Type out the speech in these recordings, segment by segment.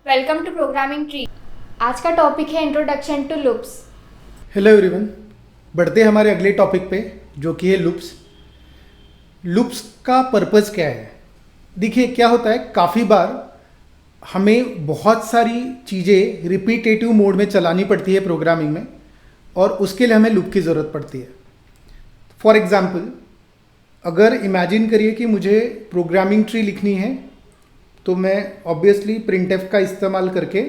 Welcome to programming tree. आज का topic है introduction to loops. Hello everyone, बढ़ते हैं हमारे अगले टॉपिक पे जो कि है लूप्स। लूप्स का पर्पस क्या है? देखिए क्या होता है, काफ़ी बार हमें बहुत सारी चीज़ें रिपीटेटिव मोड में चलानी पड़ती है प्रोग्रामिंग में, और उसके लिए हमें लूप की ज़रूरत पड़ती है। फॉर एग्ज़ाम्पल, अगर इमेजिन करिए कि मुझे प्रोग्रामिंग ट्री लिखनी है, तो मैं ऑब्वियसली प्रिंटफ का इस्तेमाल करके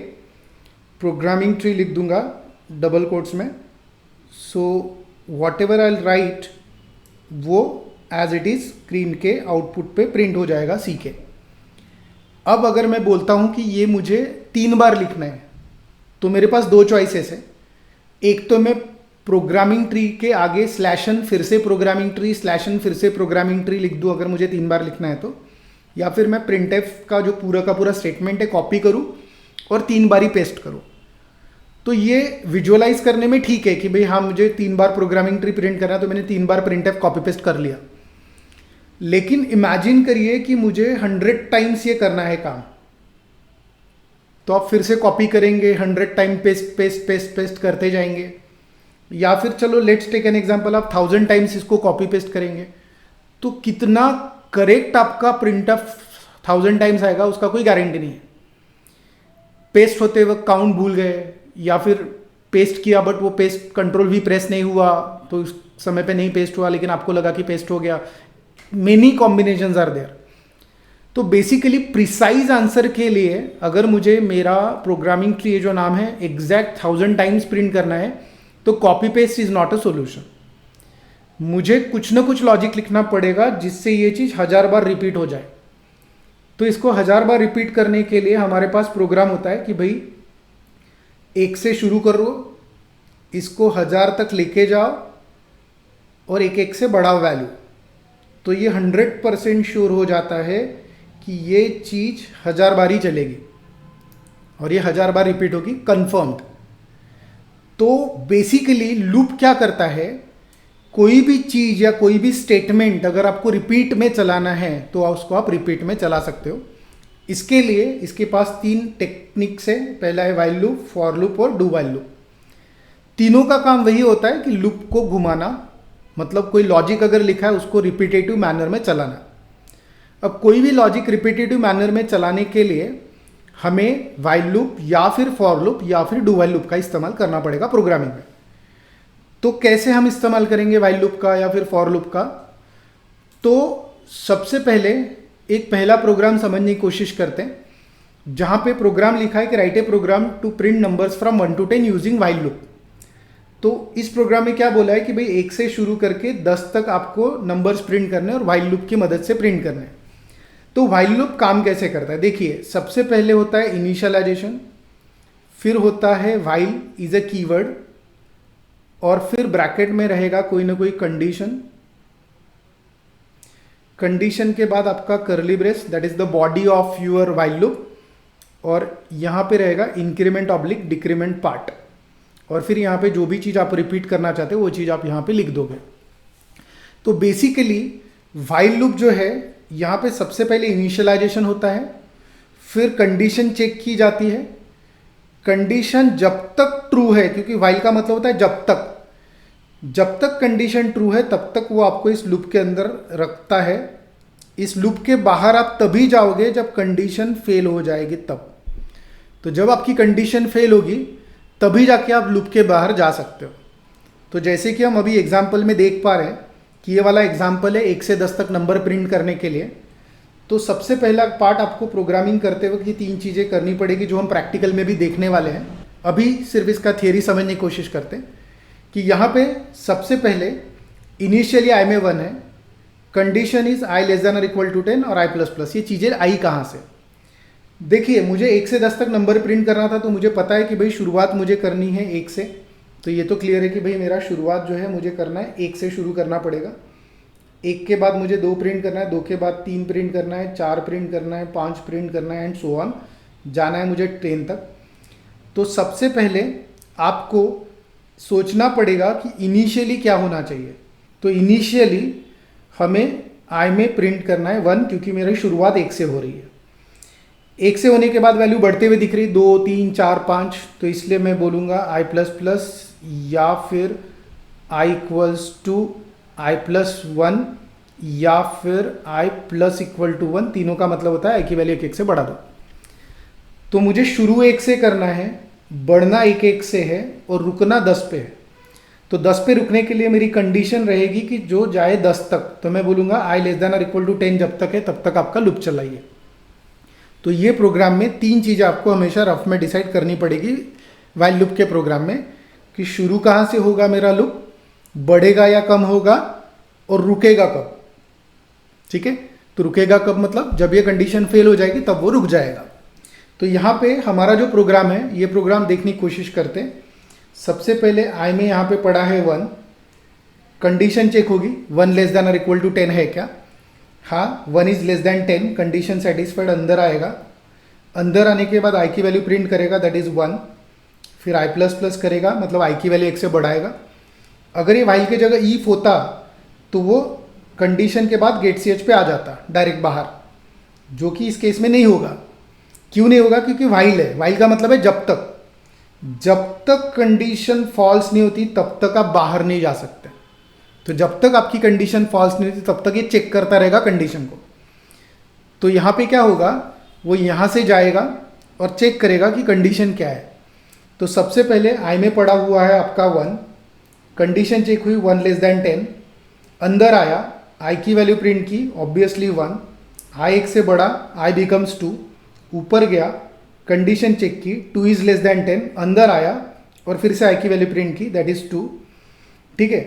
प्रोग्रामिंग ट्री लिख दूंगा डबल कोट्स में। So what ever I right वो एज इट इज़ स्क्रीन के आउटपुट पे प्रिंट हो जाएगा सी के। अब अगर मैं बोलता हूँ कि ये मुझे 3 बार लिखना है, तो मेरे पास 2 चॉइसेस है। एक तो मैं प्रोग्रामिंग ट्री के आगे स्लैशन फिर से प्रोग्रामिंग ट्री स्लैशन फिर से प्रोग्रामिंग ट्री लिख दूँ अगर मुझे 3 बार लिखना है तो, या फिर मैं प्रिंटफ का जो पूरा का पूरा स्टेटमेंट है कॉपी करूँ और 3 बार ही पेस्ट करूँ। तो ये विजुअलाइज करने में ठीक है कि भाई हाँ, मुझे 3 बार प्रोग्रामिंग ट्री प्रिंट करना है तो मैंने 3 बार प्रिंटफ कॉपी पेस्ट कर लिया। लेकिन इमेजिन करिए कि मुझे 100 टाइम्स ये करना है काम, तो आप फिर से कॉपी करेंगे, 100 time paste paste paste paste करते जाएंगे। या फिर चलो लेट्स टेक एन एग्जांपल, आप 1000 टाइम्स इसको कॉपी पेस्ट करेंगे, तो कितना करेक्ट आपका प्रिंटफ 1000 टाइम्स आएगा उसका कोई गारंटी नहीं है। पेस्ट होते वक्त काउंट भूल गए, या फिर पेस्ट किया बट वो पेस्ट कंट्रोल भी प्रेस नहीं हुआ तो उस समय पे नहीं पेस्ट हुआ, लेकिन आपको लगा कि पेस्ट हो गया। Many combinations are there. तो बेसिकली प्रिसाइज आंसर के लिए अगर मुझे मेरा प्रोग्रामिंग ट्री जो नाम है एग्जैक्ट 1000 टाइम्स प्रिंट करना है, तो copy paste is not a solution. मुझे कुछ ना कुछ लॉजिक लिखना पड़ेगा जिससे ये चीज़ 1000 बार रिपीट हो जाए। तो इसको 1000 बार रिपीट करने के लिए हमारे पास प्रोग्राम होता है कि भाई 1 से शुरू करो, इसको 1000 तक लेके जाओ और एक एक से बढ़ाओ वैल्यू। तो ये 100% श्योर हो जाता है कि ये चीज़ 1000 बार ही चलेगी और ये 1000 बार रिपीट होगी, कंफर्म्ड। तो बेसिकली लूप क्या करता है, कोई भी चीज़ या कोई भी स्टेटमेंट अगर आपको रिपीट में चलाना है तो उसको आप रिपीट में चला सकते हो। इसके लिए इसके पास 3 टेक्निक्स है। पहला है वाइल लूप, फॉर लूप और डू वाइल लूप। तीनों का काम वही होता है कि लूप को घुमाना, मतलब कोई लॉजिक अगर लिखा है उसको रिपीटेटिव मैनर में चलाना। अब कोई भी लॉजिक रिपीटेटिव मैनर में चलाने के लिए हमें वाइल लूप या फिर फॉर लूप या फिर डू वाइल लूप का इस्तेमाल करना पड़ेगा प्रोग्रामिंग में। तो कैसे हम इस्तेमाल करेंगे वाइल लूप का या फिर फॉर लूप का? तो सबसे पहले एक पहला प्रोग्राम समझने की कोशिश करते हैं जहां पे प्रोग्राम लिखा है कि write a program to print numbers from 1 to 10 using while loop. तो इस प्रोग्राम में क्या बोला है कि भाई 1 से शुरू करके 10 तक आपको नंबर्स प्रिंट करने और वाइल लूप की मदद से प्रिंट करने। तो वाइल लूप काम कैसे करता है? देखिए, सबसे पहले होता है इनिशियलाइजेशन, फिर होता है वाइल इज अ कीवर्ड, और फिर ब्रैकेट में रहेगा कोई ना कोई कंडीशन। कंडीशन के बाद आपका curly brace, that is the body of your while loop, और यहाँ पे रहेगा इंक्रीमेंट ऑब्लिक डिक्रीमेंट पार्ट, और फिर यहाँ पे जो भी चीज़ आप रिपीट करना चाहते हो वो चीज़ आप यहाँ पे लिख दोगे। तो बेसिकली वाइल लूप जो है, यहाँ पे सबसे पहले इनिशियलाइजेशन होता है, फिर कंडीशन चेक की जाती है। कंडीशन जब तक ट्रू है, क्योंकि वाइल का मतलब होता है जब तक कंडीशन ट्रू है तब तक वो आपको इस लूप के अंदर रखता है। इस लूप के बाहर आप तभी जाओगे जब कंडीशन फेल हो जाएगी तब। तो जब आपकी कंडीशन फेल होगी तभी जाके आप लूप के बाहर जा सकते हो। तो जैसे कि हम अभी एग्जाम्पल में देख पा रहे हैं कि ये वाला एग्जाम्पल है 1 से 10 तक नंबर प्रिंट करने के लिए। तो सबसे पहला पार्ट आपको प्रोग्रामिंग करते वक्त ये 3 चीज़ें करनी पड़ेगी जो हम प्रैक्टिकल में भी देखने वाले हैं। अभी सिर्फ इसका थियरी समझने की कोशिश करते हैं कि यहाँ पे सबसे पहले इनिशियली आई में 1 है, condition is I less then और इक्वल टू 10 और आई प्लस प्लस। ये चीज़ें आई कहाँ से? देखिए, मुझे 1 से 10 तक नंबर प्रिंट करना था, तो मुझे पता है कि भाई शुरुआत मुझे करनी है 1 से। तो ये तो क्लियर है कि भाई मेरा शुरुआत जो है मुझे करना है 1 से शुरू करना पड़ेगा। 1 के बाद मुझे 2 प्रिंट करना है, 2 के बाद 3 प्रिंट करना है, 4 प्रिंट करना है, 5 प्रिंट करना है, एंड सो ऑन, जाना है मुझे 10 तक। तो सबसे पहले आपको सोचना पड़ेगा कि इनिशियली क्या होना चाहिए। तो इनिशियली हमें आई में प्रिंट करना है 1, क्योंकि मेरी शुरुआत 1 से हो रही है। एक से होने के बाद वैल्यू बढ़ते हुए दिख रही 2 3 4 5, तो इसलिए मैं बोलूँगा आई प्लस प्लस या फिर i equals to i plus one या फिर i plus equal to one. तीनों का मतलब होता है आई की वैल्यू एक एक से बढ़ा दो। तो मुझे शुरू एक से करना है, बढ़ना एक एक से है और रुकना 10 पे है। तो 10 पे रुकने के लिए मेरी कंडीशन रहेगी कि जो जाए 10 तक, तो मैं बोलूँगा आई लेस देन और इक्वल टू 10 जब तक है तब तक आपका लूप चलाइए। तो ये प्रोग्राम में 3 चीज़ें आपको हमेशा रफ में डिसाइड करनी पड़ेगी वाइल लूप के प्रोग्राम में, कि शुरू कहाँ से होगा मेरा लूप, बढ़ेगा या कम होगा, और रुकेगा कब। ठीक है, तो रुकेगा कब मतलब जब ये कंडीशन फेल हो जाएगी तब वो रुक जाएगा। तो यहाँ पे हमारा जो प्रोग्राम है, ये प्रोग्राम देखने की कोशिश करते हैं। सबसे पहले आई में यहाँ पे पड़ा है 1, कंडीशन चेक होगी 1 लेस देन और इक्वल टू 10 है क्या, हाँ 1 is less than 10, condition satisfied, अंदर आएगा। अंदर आने के बाद आई की वैल्यू प्रिंट करेगा दैट इज़ 1, फिर आई प्लस प्लस करेगा मतलब आई की वैल्यू 1 से बढ़ाएगा। अगर ये वाइल की जगह ईफ होता तो वो कंडीशन के बाद गेट सी एच पे आ जाता डायरेक्ट बाहर, जो कि इस केस में नहीं होगा। क्यों नहीं होगा, क्योंकि वाइल है। वाइल का मतलब है जब तक कंडीशन फॉल्स नहीं होती तब तक आप बाहर नहीं जा सकते। तो जब तक आपकी कंडीशन फॉल्स नहीं होती तब तक ये चेक करता रहेगा कंडीशन को। तो यहाँ पे क्या होगा, वो यहाँ से जाएगा और चेक करेगा कि कंडीशन क्या है। तो सबसे पहले आई में पड़ा हुआ है आपका 1, कंडीशन चेक हुई 1 लेस देन 10, अंदर आया, आई की वैल्यू प्रिंट की ऑब्वियसली 1, आई 1 से बढ़ा आई बिकम्स 2, ऊपर गया, कंडीशन चेक की 2 इज लेस देन 10, अंदर आया और फिर से आई की वैल्यू प्रिंट की दैट इज़ 2। ठीक है,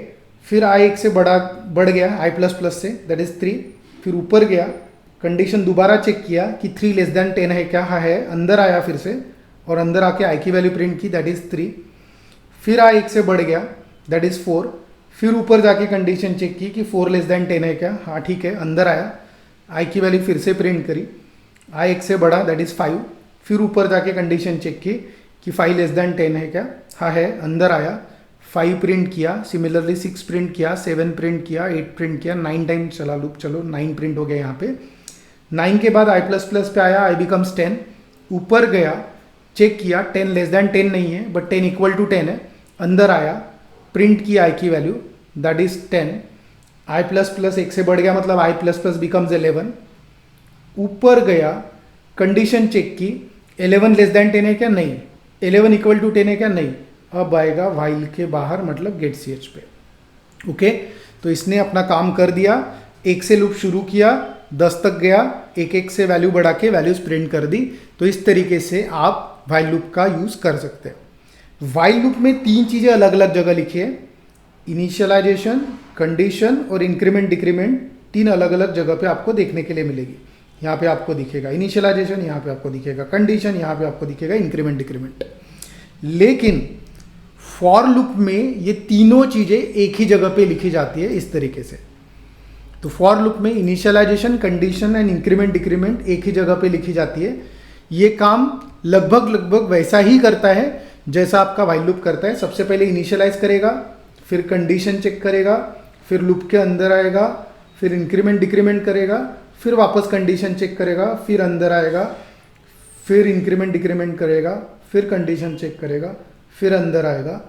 फिर आई 1 से बढ़ गया आई प्लस प्लस से दैट इज़ 3, फिर ऊपर गया, कंडीशन दोबारा चेक किया कि 3 लेस देन 10 है क्या, हाँ है, अंदर आया फिर से और अंदर आके आई की वैल्यू प्रिंट की दैट इज़ 3, फिर आई 1 से बढ़ गया दैट इज़ 4, फिर ऊपर जाके कंडीशन चेक की कि 4 लेस देन 10 है क्या, हाँ ठीक है, अंदर आया, आई की वैल्यू फिर से प्रिंट करी, आई 1 से बढ़ा दैट इज़ 5, फिर ऊपर जाके कंडीशन चेक की कि 5 लेस देन 10 है क्या, हाँ है, अंदर आया, 5 प्रिंट किया, सिमिलरली 6 प्रिंट किया, 7 प्रिंट किया, 8 प्रिंट किया, 9 टाइम चला लूप, चलो 9 प्रिंट हो गया यहाँ पे। 9 के बाद आई प्लस प्लस पे आया, आई बिकम्स 10, ऊपर गया, चेक किया 10 लेस देन 10 नहीं है बट 10 इक्वल टू 10 है, अंदर आया, प्रिंट किया आई की value that is 10, I plus plus 1 से बढ़ गया मतलब आई प्लस प्लस बिकम्स 11, ऊपर गया, कंडीशन चेक की 11 लेस देन 10 है क्या, नहीं, 11 इक्वल टू 10 है क्या, नहीं, अब आएगा वाइल के बाहर मतलब गेट सी एच पे। ओके, तो इसने अपना काम कर दिया, 1 से लूप शुरू किया, 10 तक गया, 1 से वैल्यू बढ़ा के वैल्यूज प्रिंट कर दी। तो इस तरीके से आप वाइल लूप का यूज़ कर सकते हैं। वाइल लूप में 3 चीज़ें अलग अलग जगह लिखी है, इनिशियलाइजेशन, कंडीशन और इंक्रीमेंट डिक्रीमेंट, 3 अलग अलग जगह पे आपको देखने के लिए मिलेगी। यहाँ पे आपको दिखेगा इनिशियलाइजेशन, यहाँ पे आपको दिखेगा कंडीशन, यहाँ पे आपको दिखेगा इंक्रीमेंट डिक्रीमेंट। लेकिन फॉर लूप में ये तीनों चीज़ें एक ही जगह पे लिखी जाती है इस तरीके से। तो फॉर लूप में initialization, condition and increment decrement एक ही जगह पे लिखी जाती है। ये काम लगभग वैसा ही करता है जैसा आपका वाइल लूप करता है। सबसे पहले इनिशियलाइज करेगा, फिर कंडीशन चेक करेगा, फिर लूप के अंदर आएगा, फिर इंक्रीमेंट डिक्रीमेंट करेगा, फिर वापस कंडीशन चेक करेगा, फिर अंदर आएगा, फिर इंक्रीमेंट डिक्रीमेंट करेगा, फिर कंडीशन चेक करेगा, फिर अंदर आएगा,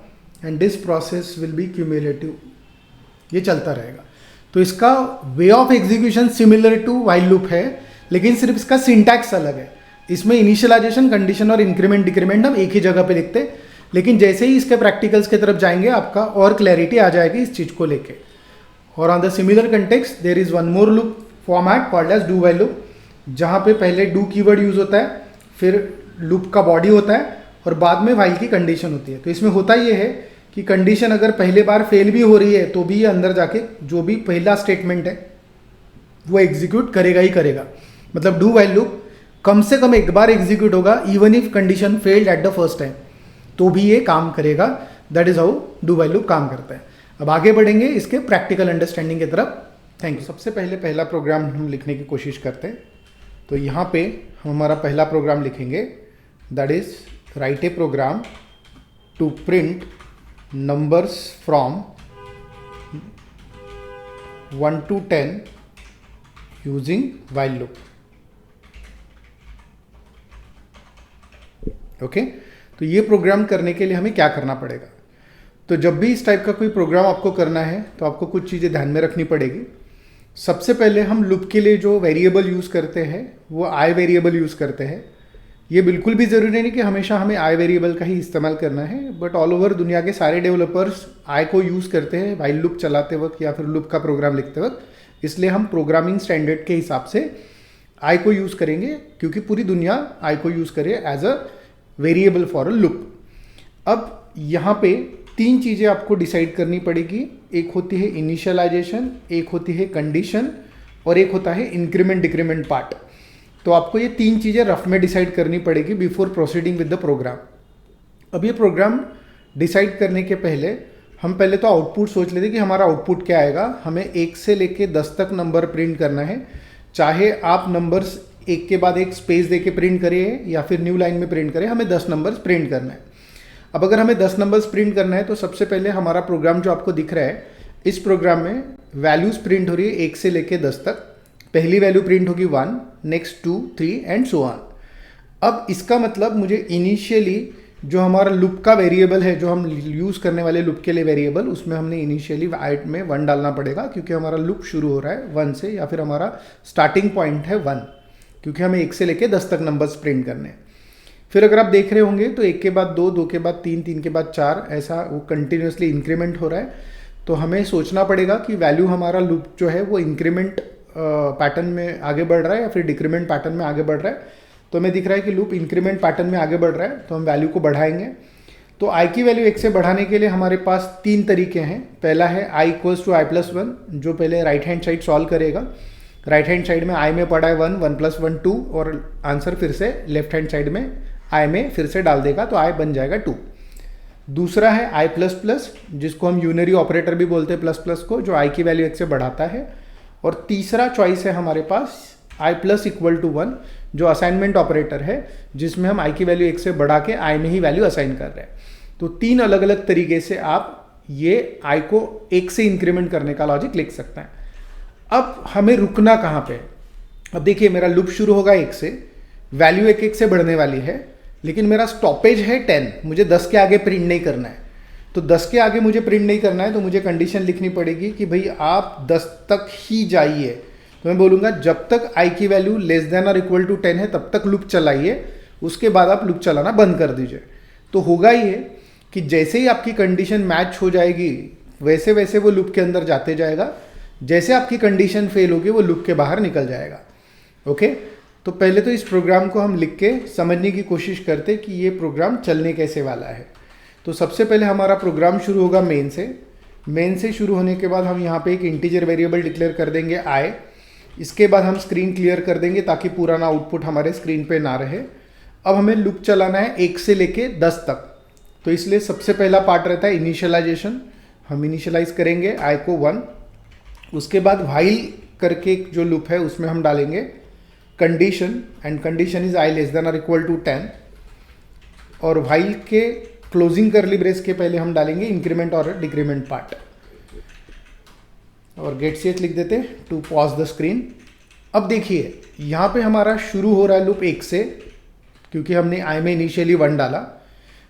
and this process will be cumulative, ये चलता रहेगा। तो इसका way of execution similar to while loop है, लेकिन सिर्फ इसका सिंटैक्स अलग है। इसमें इनिशियलाइजेशन, कंडीशन और इंक्रीमेंट डिक्रीमेंट हम एक ही जगह पे लिखते हैं, लेकिन जैसे ही इसके प्रैक्टिकल्स की तरफ जाएंगे आपका और क्लैरिटी आ जाएगी इस चीज़ को लेके। और on the similar context there is one more loop format called as do while loop, जहाँ पे पहले डू कीवर्ड यूज होता है, फिर लूप का बॉडी होता है और बाद में वाइल की कंडीशन होती है। तो इसमें होता ये है कि कंडीशन अगर पहले बार फेल भी हो रही है तो भी ये अंदर जाके जो भी पहला स्टेटमेंट है वो एग्जीक्यूट करेगा ही करेगा। मतलब डू वाइल लूप कम से कम एक बार एग्जीक्यूट होगा even if condition failed at the first time, तो भी ये काम करेगा। That is how do while loop काम करता है। अब आगे बढ़ेंगे इसके प्रैक्टिकल अंडरस्टैंडिंग की तरफ। Thank you. सबसे पहले पहला प्रोग्राम हम लिखने की कोशिश करते हैं। तो यहाँ पे हम हमारा पहला प्रोग्राम लिखेंगे, that is write a program to print numbers from 1 to 10 using while loop। Okay, तो ये प्रोग्राम करने के लिए हमें क्या करना पड़ेगा? तो जब भी इस टाइप का कोई प्रोग्राम आपको करना है तो आपको कुछ चीज़ें ध्यान में रखनी पड़ेगी। सबसे पहले हम लूप के लिए जो वेरिएबल यूज़ करते हैं वो आई वेरिएबल यूज़ करते हैं। ये बिल्कुल भी ज़रूरी नहीं कि हमेशा हमें आई वेरिएबल का ही इस्तेमाल करना है, बट ऑल ओवर दुनिया के सारे डेवलपर्स आई को यूज़ करते हैं व्हाइल लूप चलाते वक्त या फिर लूप का प्रोग्राम लिखते वक्त। इसलिए हम प्रोग्रामिंग स्टैंडर्ड के हिसाब से आई को यूज़ करेंगे, क्योंकि पूरी दुनिया आई को यूज़ करे as a variable for a loop. अब यहाँ पे तीन चीज़ें आपको डिसाइड करनी पड़ेगी। एक होती है इनिशियलाइजेशन, एक होती है कंडीशन और एक होता है इंक्रीमेंट डिक्रीमेंट पार्ट। तो आपको ये तीन चीज़ें रफ में डिसाइड करनी पड़ेगी before proceeding with the program. अब ये प्रोग्राम डिसाइड करने के पहले हम पहले तो आउटपुट सोच लेते कि हमारा आउटपुट क्या आएगा। हमें 1 से लेके 10 तक नंबर प्रिंट करना है, चाहे आप नंबर्स एक के बाद एक स्पेस दे के प्रिंट करिए या फिर न्यू लाइन में प्रिंट करें, हमें 10 नंबर्स प्रिंट करना है। अब अगर हमें 10 नंबर्स प्रिंट करना है तो सबसे पहले हमारा प्रोग्राम जो आपको दिख रहा है, इस प्रोग्राम में वैल्यूज़ प्रिंट हो रही है 1 से लेके 10 तक। पहली वैल्यू प्रिंट होगी 1, नेक्स्ट 2, 3 एंड सो ऑन। अब इसका मतलब मुझे इनिशियली जो हमारा लूप का वेरिएबल है, जो हम यूज़ करने वाले लूप के लिए वेरिएबल, उसमें हमने इनिशियली आइट में 1 डालना पड़ेगा, क्योंकि हमारा लूप शुरू हो रहा है 1 से, या फिर हमारा स्टार्टिंग पॉइंट है 1, क्योंकि हमें 1 से लेके 10 तक नंबर्स प्रिंट करने हैं। फिर अगर आप देख रहे होंगे तो 1 के बाद 2, 2 के बाद 3, 3 के बाद 4, ऐसा वो कंटिन्यूसली इंक्रीमेंट हो रहा है। तो हमें सोचना पड़ेगा कि वैल्यू हमारा लूप जो है वो इंक्रीमेंट पैटर्न में आगे बढ़ रहा है या फिर डिक्रीमेंट पैटर्न में आगे बढ़ रहा है। तो हमें दिख रहा है कि लूप इंक्रीमेंट पैटर्न में आगे बढ़ रहा है, तो हम वैल्यू को बढ़ाएंगे। तो आई की वैल्यू 1 से बढ़ाने के लिए हमारे पास 3 तरीके हैं। पहला है आई इक्वल्स टू आई प्लस 1, जो पहले राइट हैंड साइड सॉल्व करेगा। राइट हैंड साइड में आई में पड़ा है 1, 1 प्लस 1 2, और आंसर फिर से लेफ्ट हैंड साइड में आई में फिर से डाल देगा, तो आई बन जाएगा 2। दूसरा है आई प्लस प्लस, जिसको हम यूनरी ऑपरेटर भी बोलते हैं प्लस प्लस को, जो आई की वैल्यू 1 से बढ़ाता है। और तीसरा चॉइस है हमारे पास आई प्लस इक्वल टू 1, जो असाइनमेंट ऑपरेटर है, जिसमें हम आई की वैल्यू 1 से बढ़ा के आई में ही वैल्यू असाइन कर रहे हैं। तो 3 अलग अलग तरीके से आप ये आई को 1 से इंक्रीमेंट करने का लॉजिक लिख सकते हैं। अब हमें रुकना कहाँ पे? अब देखिए, मेरा लूप शुरू होगा 1 से, वैल्यू 1 1 से बढ़ने वाली है, लेकिन मेरा स्टॉपेज है 10, मुझे 10 के आगे प्रिंट नहीं करना है। तो 10 के आगे मुझे प्रिंट नहीं करना है, तो मुझे कंडीशन लिखनी पड़ेगी कि भाई आप 10 तक ही जाइए। तो मैं बोलूँगा जब तक आई की वैल्यू लेस देन और इक्वल टू 10 है तब तक लूप चलाइए, उसके बाद आप लूप चलाना बंद कर दीजिए। तो होगा ये कि जैसे ही आपकी कंडीशन मैच हो जाएगी वैसे वैसे वो लूप के अंदर जाते जाएगा, जैसे आपकी कंडीशन फेल होगी वो लूप के बाहर निकल जाएगा। ओके, तो पहले तो इस प्रोग्राम को हम लिख के समझने की कोशिश करते कि ये प्रोग्राम चलने कैसे वाला है। तो सबसे पहले हमारा प्रोग्राम शुरू होगा मेन से। मेन से शुरू होने के बाद हम यहाँ पे एक इंटीजर वेरिएबल डिक्लेयर कर देंगे आई। इसके बाद हम स्क्रीन क्लियर कर देंगे ताकि पुराना आउटपुट हमारे स्क्रीन पे ना रहे। अब हमें लूप चलाना है 1 से लेके 10 तक, तो इसलिए सबसे पहला पार्ट रहता है इनिशियलाइजेशन। हम इनिशियलाइज करेंगे आई को 1। उसके बाद व्हाइल करके जो लूप है उसमें हम डालेंगे condition, and condition is I less then और इक्वल टू 10। और व्हाइल के क्लोजिंग करली ब्रेस के पहले हम डालेंगे इंक्रीमेंट और डिक्रीमेंट पार्ट, और गेट ch लिख देते टू पॉज द स्क्रीन। अब देखिए यहाँ पे हमारा शुरू हो रहा है लूप 1 से, क्योंकि हमने आई में इनिशियली 1 डाला।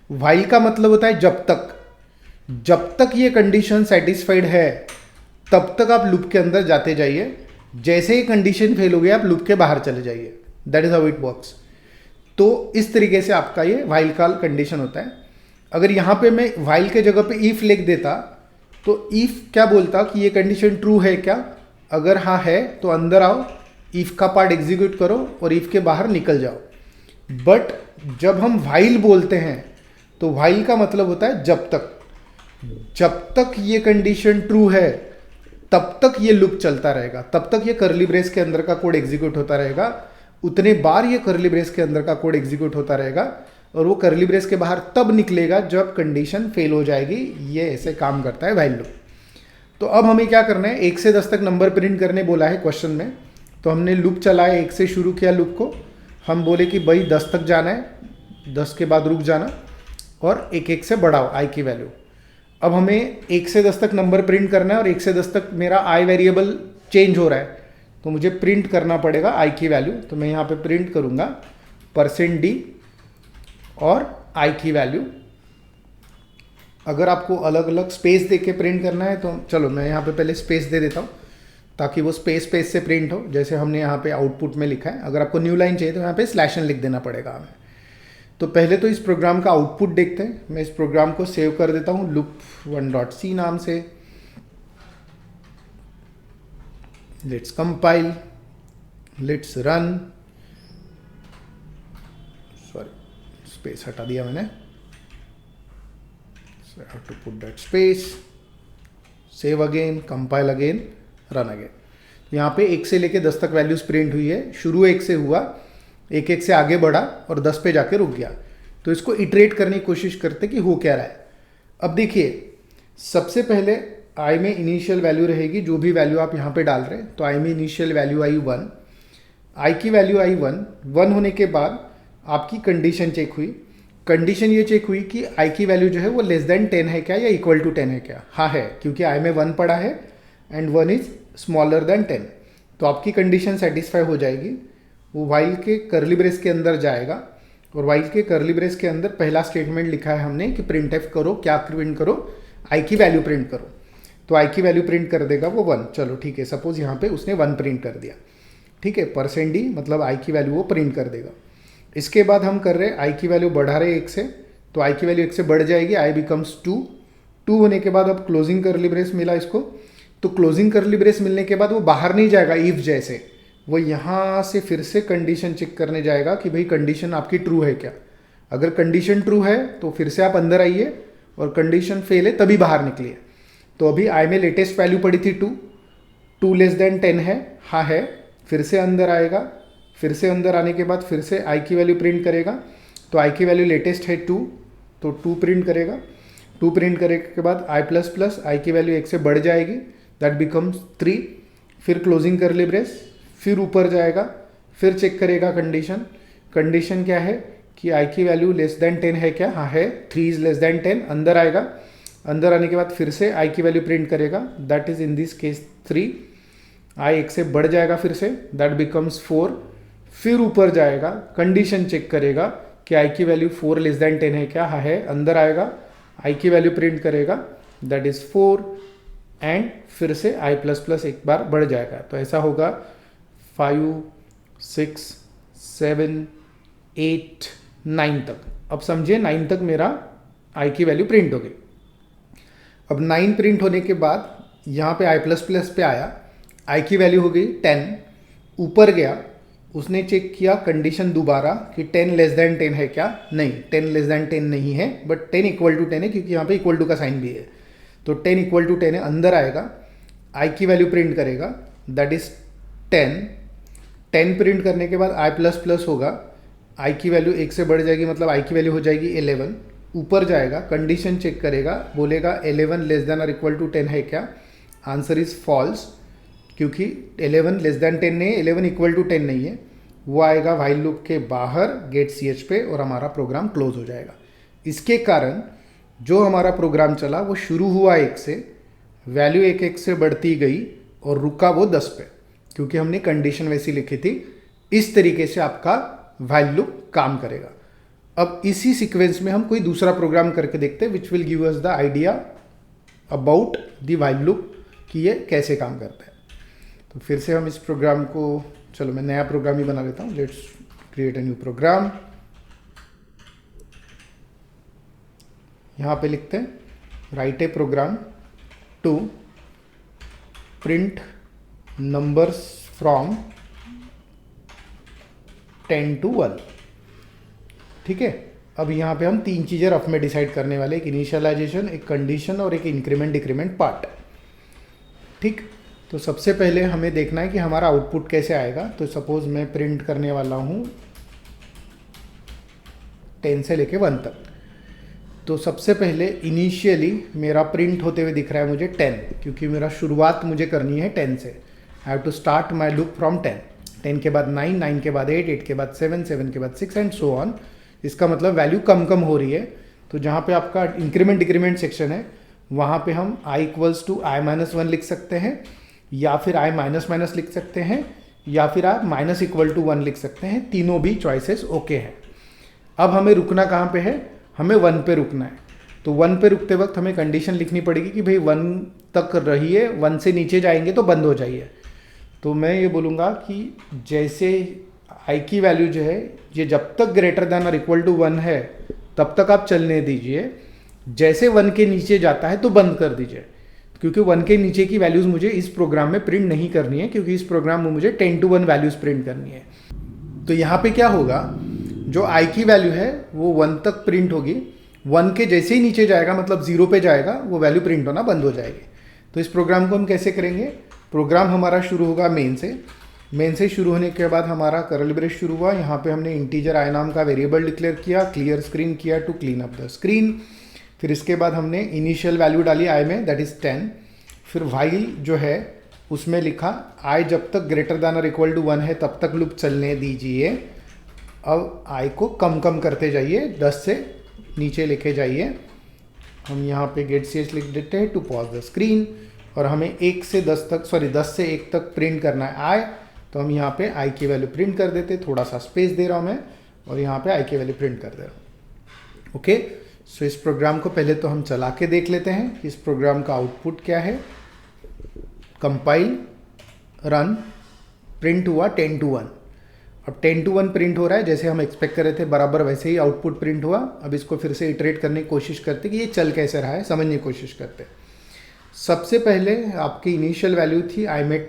व्हाइल का मतलब होता है जब तक ये कंडीशन सेटिस्फाइड है तब तक आप लूप के अंदर जाते जाइए। जैसे ही कंडीशन फेल हो गया आप लूप के बाहर चले जाइए। That is how it works. तो इस तरीके से आपका ये व्हाइल का कंडीशन होता है। अगर यहाँ पे मैं व्हाइल के जगह पे इफ लिख देता तो इफ क्या बोलता कि ये कंडीशन ट्रू है क्या? अगर हाँ है तो अंदर आओ, इफ का पार्ट एग्जीक्यूट करो और इफ के बाहर निकल जाओ। बट जब हम व्हाइल बोलते हैं तो व्हाइल का मतलब होता है जब तक ये कंडीशन ट्रू है तब तक ये लूप चलता रहेगा, तब तक ये करली ब्रेस के अंदर का कोड एग्जीक्यूट होता रहेगा। उतने बार ये करली ब्रेस के अंदर का कोड एग्जीक्यूट होता रहेगा, और वो करली ब्रेस के बाहर तब निकलेगा जब कंडीशन फेल हो जाएगी। ये ऐसे काम करता है व्हाइल लूप। तो अब हमें क्या करना है, 1 से 10 तक नंबर प्रिंट करने बोला है क्वेश्चन में। तो हमने लूप चलाया, 1 से शुरू किया लूप को। हम बोले कि भाई 10 तक जाना है, 10 के बाद रुक जाना, और 1 1 से बढ़ाओ आई की वैल्यू। अब हमें 1 से 10 तक नंबर प्रिंट करना है, और 1 से 10 तक मेरा आई वेरिएबल चेंज हो रहा है, तो मुझे प्रिंट करना पड़ेगा आई की वैल्यू। तो मैं यहाँ पे प्रिंट करूँगा %d, और आई की वैल्यू। अगर आपको अलग अलग स्पेस दे के प्रिंट करना है तो चलो मैं यहाँ पे पहले स्पेस दे देता हूँ ताकि वो स्पेस स्पेस से प्रिंट हो, जैसे हमने यहाँ पे आउटपुट में लिखा है। अगर आपको न्यू लाइन चाहिए तो यहाँ पे स्लैश एन लिख देना पड़ेगा हमें। तो पहले तो इस प्रोग्राम का आउटपुट देखते हैं। मैं इस प्रोग्राम को सेव कर देता हूँ loop1.c नाम से। Let's compile, let's run. Sorry, space हटा दिया मैंने, so I have to put that space, save again, compile again, run again। तो यहाँ पे 1 से लेके 10 तक वैल्यूज प्रिंट हुई है। शुरू 1 से हुआ, 1 से आगे बढ़ा और 10 पे जाके रुक गया। तो इसको इटरेट करने की कोशिश करते कि हो क्या रहा है। अब देखिए, सबसे पहले आई में इनिशियल वैल्यू रहेगी, जो भी वैल्यू आप यहाँ पे डाल रहे हैं। तो आई में इनिशियल वैल्यू आई 1, आई की वैल्यू आई 1 होने के बाद आपकी कंडीशन चेक हुई। कंडीशन ये चेक हुई कि आई की वैल्यू जो है वो लेस देन 10 है क्या या इक्वल टू 10 है क्या। हाँ है, क्योंकि आई में 1 पड़ा है एंड 1 इज स्मॉलर देन 10। तो आपकी कंडीशन सेटिस्फाई हो जाएगी। वो वाइल के कर्ली ब्रेस के अंदर जाएगा और वाइल के कर्ली ब्रेस के अंदर पहला स्टेटमेंट लिखा है हमने कि प्रिंट एफ करो, क्या प्रिंट करो, आई की वैल्यू प्रिंट करो। तो आई की वैल्यू प्रिंट कर देगा वो 1। चलो ठीक है, सपोज यहाँ पे उसने 1 प्रिंट कर दिया, ठीक है, %d मतलब आई की वैल्यू वो प्रिंट कर देगा। इसके बाद हम कर रहे हैं आई की वैल्यू बढ़ा रहे 1 से, तो आई की वैल्यू 1 से बढ़ जाएगी, आई बिकम्स 2 होने के बाद अब क्लोजिंग कर्ली ब्रेस मिला इसको। तो क्लोजिंग कर्ली ब्रेस मिलने के बाद वो बाहर नहीं जाएगा इफ जैसे, वो यहाँ से फिर से कंडीशन चेक करने जाएगा कि भाई कंडीशन आपकी ट्रू है क्या। अगर कंडीशन ट्रू है तो फिर से आप अंदर आइए और कंडीशन फेल है तभी बाहर निकलिए। तो अभी आई में लेटेस्ट वैल्यू पड़ी थी 2 लेस देन 10 है, हाँ है, फिर से अंदर आएगा। फिर से अंदर आने के बाद फिर से आई की वैल्यू प्रिंट करेगा। तो आई की वैल्यू लेटेस्ट है 2, तो 2 प्रिंट करेगा। 2 प्रिंट करने के बाद आई प्लस प्लस आई की वैल्यू 1 से बढ़ जाएगी, दैट बिकम्स 3। फिर क्लोजिंग कर्ली ब्रेस, फिर ऊपर जाएगा, फिर चेक करेगा कंडीशन। कंडीशन क्या है कि आई की वैल्यू लेस देन 10 है क्या, हाँ है, 3 इज लेस देन 10। अंदर आएगा, अंदर आने के बाद फिर से आई की वैल्यू प्रिंट करेगा, that is in this case 3। आई 1 से बढ़ जाएगा फिर से, दैट बिकम्स 4। फिर ऊपर जाएगा, कंडीशन चेक करेगा कि आई की वैल्यू 4 लेस देन 10 है क्या, हाँ है, अंदर आएगा, आई की वैल्यू प्रिंट करेगा, दैट इज 4 एंड फिर से आई प्लस प्लस एक बार बढ़ जाएगा। तो ऐसा होगा 5, 6, 7, 8, 9 तक। अब समझिए 9 तक मेरा आई की वैल्यू प्रिंट हो गई। अब 9 प्रिंट होने के बाद यहाँ पे आई प्लस प्लस पे आया, आई की वैल्यू हो गई 10, ऊपर गया, उसने चेक किया कंडीशन दोबारा कि 10 लेस देन 10 है क्या, नहीं 10 लेस देन 10 नहीं है, बट 10 इक्वल टू 10 है क्योंकि यहाँ पे इक्वल टू का साइन भी है। तो 10 इक्वल टू 10 है, अंदर आएगा, आई की वैल्यू प्रिंट करेगा, दैट इज 10। 10 प्रिंट करने के बाद आई प्लस प्लस होगा, आई की वैल्यू 1 से बढ़ जाएगी, मतलब आई की वैल्यू हो जाएगी 11। ऊपर जाएगा, कंडीशन चेक करेगा, बोलेगा 11 लेस देन और इक्वल टू 10 है क्या, आंसर इज फॉल्स, क्योंकि 11 लेस देन 10 नहीं है, 11 इक्वल टू 10 नहीं है। वो आएगा व्हाइल लूप के बाहर गेट ch पे और हमारा प्रोग्राम क्लोज हो जाएगा। इसके कारण जो हमारा प्रोग्राम चला वो शुरू हुआ 1 से, वैल्यू 1 से बढ़ती गई और रुका वो 10 पे, क्योंकि हमने कंडीशन वैसी लिखी थी। इस तरीके से आपका व्हाइल लूप काम करेगा। अब इसी सीक्वेंस में हम कोई दूसरा प्रोग्राम करके देखते हैं which will give us the idea about the while loop कि ये कैसे काम करता है। तो फिर से हम इस प्रोग्राम को, चलो मैं नया प्रोग्राम ही बना लेता हूँ। Let's create a new program. यहाँ पे लिखते हैं write a program to print numbers from 10 to 1। ठीक है, अब यहाँ पे हम 3 चीज़ें रफ में डिसाइड करने वाले, एक इनिशियलाइजेशन, एक कंडीशन और एक इंक्रीमेंट डिक्रीमेंट पार्ट। ठीक, तो सबसे पहले हमें देखना है कि हमारा आउटपुट कैसे आएगा। तो सपोज मैं प्रिंट करने वाला हूँ 10 से लेके 1 तक। तो सबसे पहले इनिशियली मेरा प्रिंट होते हुए दिख रहा है मुझे 10, क्योंकि मेरा शुरुआत मुझे करनी है 10 से। I have to start my loop from 10। 10 के बाद 9, 9 के बाद 8, 8 के बाद 7, 7 के बाद 6 एंड सो ऑन। इसका मतलब वैल्यू कम कम हो रही है। तो जहाँ पे आपका इंक्रीमेंट डिक्रीमेंट सेक्शन है, वहाँ पे हम i इक्वल्स टू i-1 लिख सकते हैं, या फिर i माइनस माइनस लिख सकते हैं, या फिर आप माइनस इक्वल टू 1 लिख सकते हैं। तीनों भी चॉइसेस ओके हैं। अब हमें रुकना कहाँ पे है, हमें 1 पे रुकना है। तो 1 पे रुकते वक्त हमें कंडीशन लिखनी पड़ेगी कि भाई 1 तक रहिए, 1 से नीचे जाएंगे तो बंद हो जाइए। तो मैं ये बोलूँगा कि जैसे आई की वैल्यू जो है ये जब तक ग्रेटर देन और इक्वल टू 1 है तब तक आप चलने दीजिए, जैसे 1 के नीचे जाता है तो बंद कर दीजिए, क्योंकि 1 के नीचे की वैल्यूज़ मुझे इस प्रोग्राम में प्रिंट नहीं करनी है, क्योंकि इस प्रोग्राम में मुझे 10 to 1 वैल्यूज़ प्रिंट करनी है। तो यहाँ पे क्या होगा, जो आई की वैल्यू है वो 1 तक प्रिंट होगी, 1 के जैसे ही नीचे जाएगा मतलब 0 पे जाएगा वो वैल्यू प्रिंट होना बंद हो जाएगी। तो इस प्रोग्राम को हम कैसे करेंगे, प्रोग्राम हमारा शुरू होगा मेन से। मेन से शुरू होने के बाद हमारा कर्ली ब्रेस शुरू हुआ, यहाँ पे हमने इंटीजर आई नाम का वेरिएबल डिक्लेयर किया, क्लियर स्क्रीन किया to clean up the screen. फिर इसके बाद हमने इनिशियल वैल्यू डाली आई में, दैट इज़ 10। फिर वाइल जो है उसमें लिखा आई जब तक ग्रेटर देन और इक्वल टू 1 है तब तक लूप चलने दीजिए। अब आई को कम कम करते जाइए, 10 से नीचे लेके जाइए। हम यहाँ पे गेट ch लिख देते हैं टू पॉज द स्क्रीन, और हमें 1 से 10 तक, सॉरी 10 से 1 तक प्रिंट करना है आई। तो हम यहाँ पे आई की वैल्यू प्रिंट कर देते, थोड़ा सा स्पेस दे रहा हूँ मैं, और यहाँ पे आई की वैल्यू प्रिंट कर दे रहा हूँ। ओके, सो इस प्रोग्राम को पहले तो हम चला के देख लेते हैं कि इस प्रोग्राम का आउटपुट क्या है। कंपाइल, रन, प्रिंट हुआ 10 to 1। अब 10 to 1 प्रिंट हो रहा है, जैसे हम एक्सपेक्ट कर रहे थे बराबर वैसे ही आउटपुट प्रिंट हुआ। अब इसको फिर से इटरेट करने की कोशिश करते कि ये चल कैसे रहा है, समझने की कोशिश करते। सबसे पहले आपकी इनिशियल वैल्यू थी आई में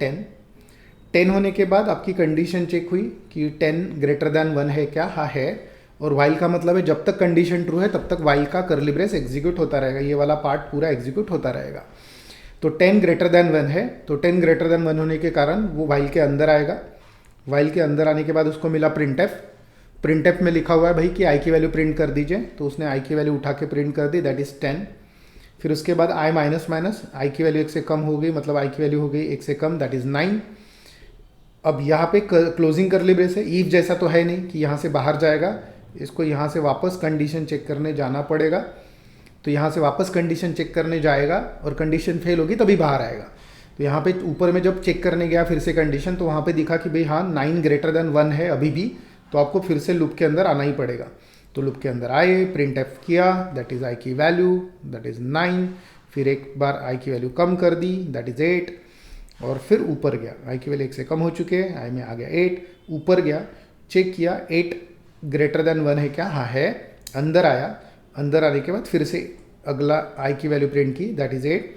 10 होने के बाद आपकी कंडीशन चेक हुई कि 10 ग्रेटर देन 1 है क्या, हाँ है। और वाइल का मतलब है जब तक कंडीशन ट्रू है तब तक वाइल का कर्ली ब्रेस एग्जीक्यूट होता रहेगा, ये वाला पार्ट पूरा एग्जीक्यूट होता रहेगा। तो 10 ग्रेटर देन 1 है, तो 10 ग्रेटर देन 1 होने के कारण वो वाइल के अंदर आएगा। वाइल के अंदर आने के बाद उसको मिला प्रिंट एफ में लिखा हुआ है भाई कि आई की वैल्यू प्रिंट कर दीजिए, तो उसने आई की वैल्यू उठा के प्रिंट कर दी, दैट इज़ 10। फिर उसके बाद आई माइनस माइनस, आई की वैल्यू 1 से कम हो गई, मतलब आई की वैल्यू हो गई 1 से कम, दैट इज़ 9। अब यहाँ पे क्लोजिंग कर्ली ब्रेस है, ईफ जैसा तो है नहीं कि यहाँ से बाहर जाएगा, इसको यहाँ से वापस कंडीशन चेक करने जाना पड़ेगा। तो यहाँ से वापस कंडीशन चेक करने जाएगा और कंडीशन फेल होगी तभी बाहर आएगा। तो यहाँ पे ऊपर में जब चेक करने गया फिर से कंडीशन, तो वहाँ पे दिखा कि भाई हाँ 9 ग्रेटर देन 1 है अभी भी, तो आपको फिर से लूप के अंदर आना ही पड़ेगा। तो लूप के अंदर आए, प्रिंट एफ किया, दैट इज़ आई की वैल्यू, दैट इज़ 9। फिर एक बार आई की वैल्यू कम कर दी, दैट इज़ 8, और फिर ऊपर गया, आई की वैल्यू 1 से कम हो चुके हैं, आई में आ गया 8, ऊपर गया, चेक किया 8 ग्रेटर देन 1 है क्या, हाँ है, अंदर आया, अंदर आने के बाद फिर से अगला आई की वैल्यू प्रिंट की, दैट इज़ 8।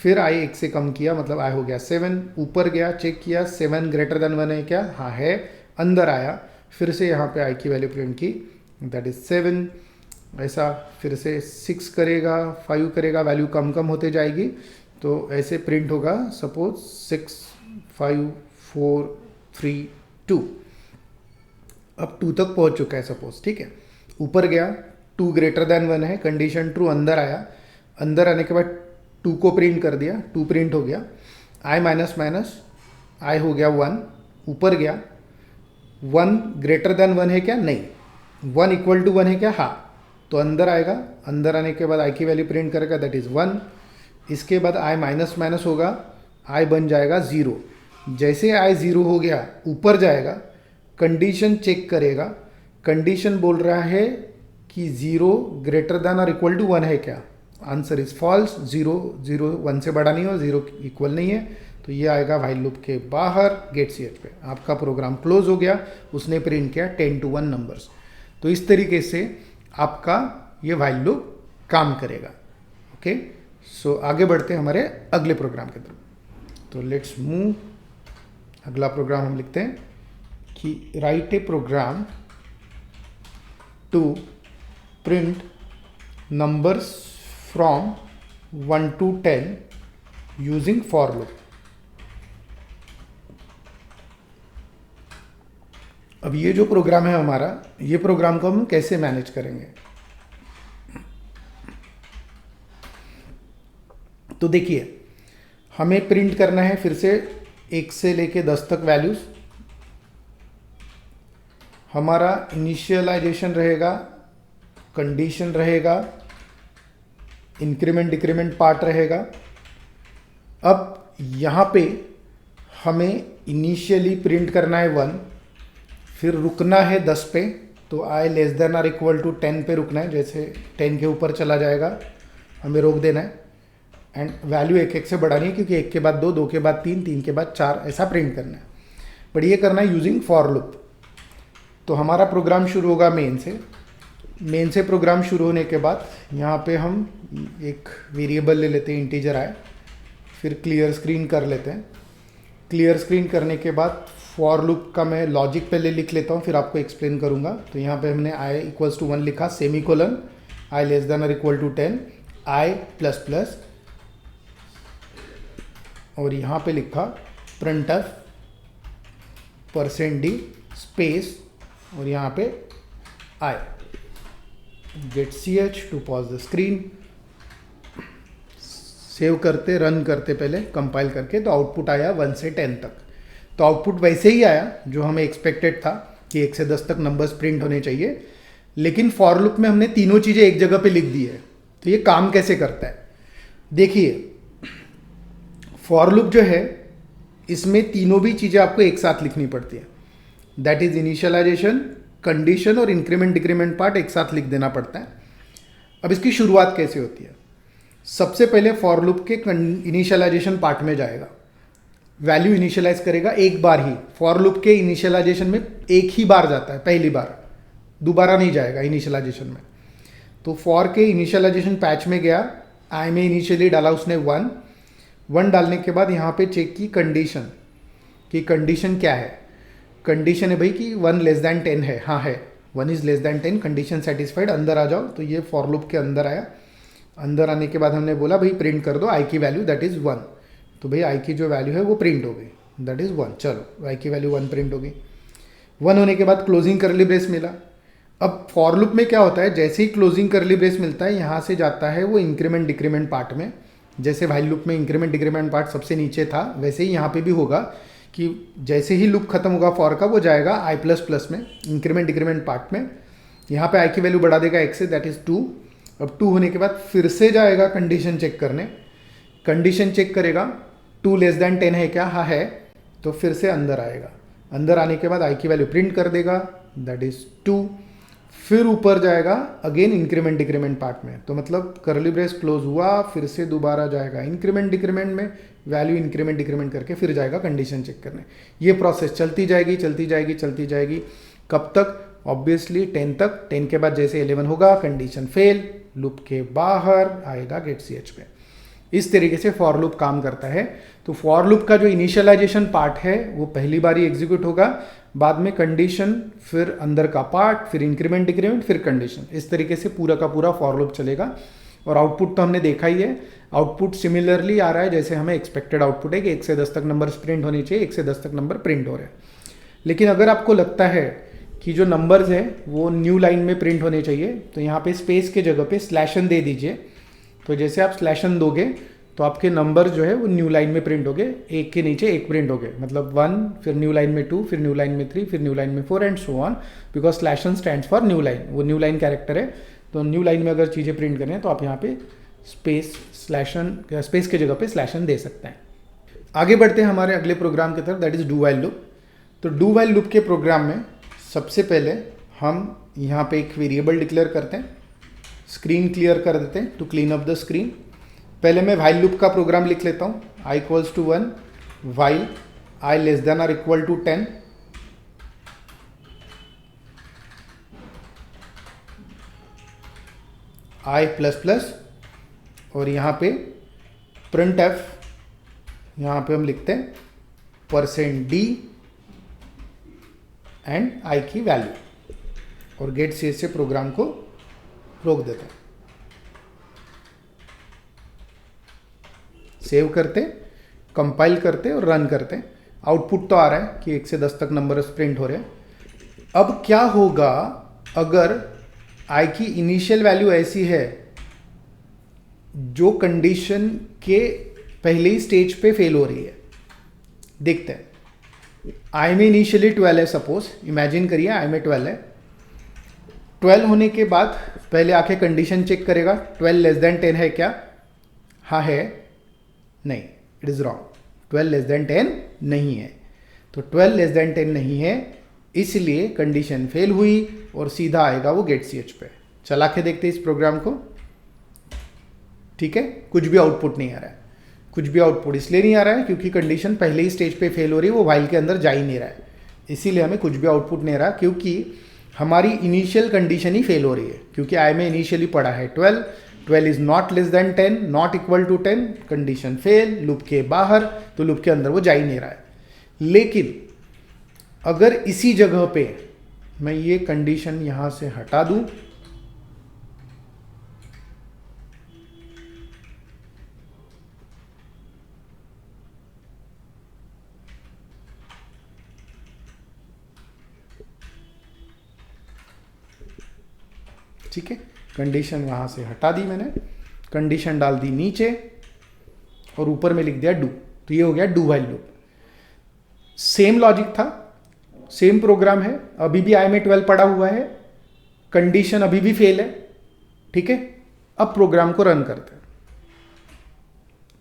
फिर आई 1 से कम किया, मतलब आई हो गया 7, ऊपर गया, चेक किया 7 ग्रेटर देन 1 है क्या, हाँ है, अंदर आया, फिर से यहाँ पे आई की वैल्यू प्रिंट की, दैट इज़ 7। ऐसा फिर से 6 करेगा, 5 करेगा, वैल्यू कम कम होते जाएगी, तो ऐसे प्रिंट होगा सपोज 6 5 4 3 2। अब 2 तक पहुँच चुका है सपोज, ठीक है। ऊपर गया, 2 ग्रेटर देन 1 है, कंडीशन ट्रू, अंदर आया, अंदर आने के बाद 2 को प्रिंट कर दिया, 2 प्रिंट हो गया, आई माइनस माइनस, आई हो गया 1, ऊपर गया, 1 ग्रेटर देन 1 है क्या, नहीं, 1 इक्वल टू 1 है क्या, हाँ, तो अंदर आएगा, अंदर आने के बाद आई की वैल्यू प्रिंट करेगा, दैट इज़ 1। इसके बाद आई माइनस माइनस होगा, आई बन जाएगा 0। जैसे आई 0 हो गया, ऊपर जाएगा, कंडीशन चेक करेगा, कंडीशन बोल रहा है कि 0 ग्रेटर देन और इक्वल टू 1 है क्या, आंसर इज फॉल्स, 0 0 1 से बड़ा नहीं हो, 0 इक्वल नहीं है, तो ये आएगा वाइल लूप के बाहर, गेट ch पे। आपका प्रोग्राम क्लोज हो गया, उसने प्रिंट किया 10 to 1 नंबर्स। तो इस तरीके से आपका ये वाइल लूप काम करेगा। ओके, सो आगे बढ़ते हैं हमारे अगले प्रोग्राम की तरफ। तो लेट्स मूव, अगला प्रोग्राम हम लिखते हैं कि write a program to print numbers from 1 to 10 using for loop. अब ये जो प्रोग्राम है हमारा, ये प्रोग्राम को हम कैसे मैनेज करेंगे, तो देखिए हमें प्रिंट करना है फिर से 1 से लेके 10 तक वैल्यूज। हमारा इनिशियलाइजेशन रहेगा, कंडीशन रहेगा, इंक्रीमेंट डिक्रीमेंट पार्ट रहेगा। अब यहाँ पे हमें इनिशियली प्रिंट करना है 1, फिर रुकना है 10 पे, तो i less than or equal to 10 पे रुकना है, जैसे 10 के ऊपर चला जाएगा हमें रोक देना है। एंड वैल्यू एक एक से बढ़ानी है, क्योंकि 1 के बाद 2, 2 के बाद 3, 3 के बाद 4 ऐसा प्रिंट करना है। बट ये करना है यूजिंग फॉर लूप। तो हमारा प्रोग्राम शुरू होगा मेन से। मेन से प्रोग्राम शुरू होने के बाद यहाँ पे हम एक वेरिएबल ले लेते हैं इंटीजर आए, फिर क्लियर स्क्रीन कर लेते हैं। क्लियर स्क्रीन करने के बाद फॉर लूप का मैं लॉजिक पहले लिख लेता हूँ, फिर आपको एक्सप्लेन करूँगा। तो यहाँ पे हमने आई इक्वल्स टू 1 लिखा, semi colon, I less than or equal to 10, I plus plus, और यहाँ पे लिखा printf %d स्पेस, और यहाँ पे I get ch to pause the screen. Save करते रन करते पहले कंपाइल करके, तो आउटपुट आया 1 से 10 तक। तो आउटपुट वैसे ही आया जो हमें एक्सपेक्टेड था कि 1 से 10 तक नंबर्स प्रिंट होने चाहिए, लेकिन फॉर लूप में हमने तीनों चीज़ें एक जगह पे लिख दी है। तो ये काम कैसे करता है देखिए, फॉर लूप जो है इसमें तीनों भी चीज़ें आपको एक साथ लिखनी पड़ती है। दैट इज इनिशियलाइजेशन, कंडीशन और इंक्रीमेंट डिक्रीमेंट पार्ट एक साथ लिख देना पड़ता है। अब इसकी शुरुआत कैसे होती है? सबसे पहले फॉर लूप के इनिशियलाइजेशन पार्ट में जाएगा, वैल्यू इनिशियलाइज करेगा एक बार ही। फॉर लूप के इनिशियलाइजेशन में एक ही बार जाता है, पहली बार, दोबारा नहीं जाएगा इनिशियलाइजेशन में। तो फॉर के इनिशियलाइजेशन पैच में गया, आई में इनिशियली डाला उसने 1 डालने के बाद यहाँ पे चेक की कंडीशन, कि कंडीशन क्या है। कंडीशन है भाई कि 1 लेस दैन 10 है, हाँ है, 1 is less than 10, condition satisfied, अंदर आ जाओ। तो ये फॉर लूप के अंदर आया। अंदर आने के बाद हमने बोला भाई प्रिंट कर दो आई की वैल्यू दैट इज़ 1। तो भाई आई की जो वैल्यू है वो प्रिंट हो गई, दैट इज़ 1। चलो आई की वैल्यू 1 प्रिंट हो गई। 1 होने के बाद क्लोजिंग करली ब्रेस मिला। अब फॉर लूप में क्या होता है, जैसे ही क्लोजिंग करली ब्रेस मिलता है यहाँ से जाता है वो इंक्रीमेंट डिक्रीमेंट पार्ट में। जैसे व्हाइल लूप में इंक्रीमेंट डिक्रीमेंट पार्ट सबसे नीचे था, वैसे ही यहाँ पे भी होगा कि जैसे ही लूप खत्म होगा फॉर का, वो जाएगा आई प्लस प्लस में, इंक्रीमेंट डिक्रीमेंट पार्ट में। यहाँ पे आई की वैल्यू बढ़ा देगा 1 से, दैट इज़ 2। अब 2 होने के बाद फिर से जाएगा कंडीशन चेक करने, कंडीशन चेक करेगा 2 लेस दैन 10 है क्या, हाँ है, तो फिर से अंदर आएगा। अंदर आने के बाद आई की वैल्यू प्रिंट कर देगा, दैट इज़ 2। फिर ऊपर जाएगा अगेन इंक्रीमेंट डिक्रीमेंट पार्ट में। तो मतलब करली ब्रेस क्लोज हुआ, फिर से दोबारा जाएगा इंक्रीमेंट डिक्रीमेंट में, वैल्यू इंक्रीमेंट डिक्रीमेंट करके फिर जाएगा कंडीशन चेक करने। ये प्रोसेस चलती जाएगी चलती जाएगी चलती जाएगी। कब तक? ऑब्वियसली 10 तक। 10 के बाद जैसे 11 होगा कंडीशन फेल, लूप के बाहर आएगा गेट ch पे। इस तरीके से फॉर लूप काम करता है। तो फॉर लूप का जो इनिशियलाइजेशन पार्ट है वो पहली बार ही एग्जीक्यूट होगा, बाद में कंडीशन, फिर अंदर का पार्ट, फिर इंक्रीमेंट डिक्रीमेंट, फिर कंडीशन। इस तरीके से पूरा का पूरा फॉर लूप चलेगा। और आउटपुट तो हमने देखा ही है, आउटपुट सिमिलरली आ रहा है जैसे हमें एक्सपेक्टेड आउटपुट है कि 1 से 10 तक नंबर प्रिंट होने चाहिए, 1 से 10 तक नंबर प्रिंट हो रहे हैं। लेकिन अगर आपको लगता है कि जो नंबर्स हैं वो न्यू लाइन में प्रिंट होने चाहिए, तो यहाँ पे स्पेस के जगह पे स्लैशन दे दीजिए। तो जैसे आप स्लैशन दोगे तो आपके नंबर जो है वो न्यू लाइन में प्रिंट हो गए, एक के नीचे एक प्रिंट हो गए। मतलब 1, फिर न्यू लाइन में 2, फिर न्यू लाइन में 3, फिर न्यू लाइन में 4 and so on, because slash n stands for new line, वो न्यू लाइन कैरेक्टर है। तो न्यू लाइन में अगर चीज़ें प्रिंट करें तो आप यहाँ पे स्पेस के जगह पे स्लैशन दे सकते हैं। आगे बढ़ते हैं हमारे अगले प्रोग्राम की तरफ, that is do while loop. तो डू व्हाइल लूप के प्रोग्राम में सबसे पहले हम यहाँ पे एक वेरिएबल डिक्लेयर करते हैं, स्क्रीन क्लियर कर देते हैं to clean up the screen. पहले मैं व्हाइल लूप का प्रोग्राम लिख लेता हूँ, i equals to 1 while i less than or equal to 10, I plus plus, और यहाँ पे प्रिंट एफ, यहाँ पे हम लिखते हैं %d एंड आई की वैल्यू, और गेट ch से प्रोग्राम को रोक देते हैं। सेव करते, कंपाइल करते और रन करते। आउटपुट तो आ रहा है कि 1 से 10 तक नंबर प्रिंट हो रहे हैं। अब क्या होगा अगर आई की इनिशियल वैल्यू ऐसी है जो कंडीशन के पहले ही स्टेज पे फेल हो रही है? देखते हैं। आई में इनिशियली 12 है, सपोज इमेजिन करिए आई में 12 है। 12 होने के बाद पहले आके कंडीशन चेक करेगा 12 लेस देन 10 है क्या, हाँ है, नहीं, it is wrong, 12 less than 10 नहीं है। तो 12 लेस देन 10 नहीं है, इसलिए कंडीशन फेल हुई और सीधा आएगा वो गेट सी एच पे। चला के देखते इस प्रोग्राम को। ठीक है, कुछ भी आउटपुट नहीं आ रहा है। कुछ भी आउटपुट इसलिए नहीं आ रहा है क्योंकि कंडीशन पहले ही स्टेज पे फेल हो रही है, वो वाइल के अंदर जा ही नहीं रहा है। इसीलिए हमें कुछ भी आउटपुट नहीं आ रहा, क्योंकि हमारी इनिशियल कंडीशन ही फेल हो रही है। क्योंकि आई में इनिशियली पढ़ा है 12 is not less than 10, not equal to 10, condition fail, loop के बाहर, तो लूप के अंदर वो जा ही नहीं रहा है। लेकिन अगर इसी जगह पे मैं ये कंडीशन यहां से हटा दूं, ठीक है, कंडीशन वहां से हटा दी मैंने, कंडीशन डाल दी नीचे और ऊपर में लिख दिया डू, तो ये हो गया do while loop. Same logic था, सेम प्रोग्राम है, अभी भी आई में 12 पड़ा हुआ है, कंडीशन अभी भी फेल है। ठीक है, अब प्रोग्राम को रन करते हैं।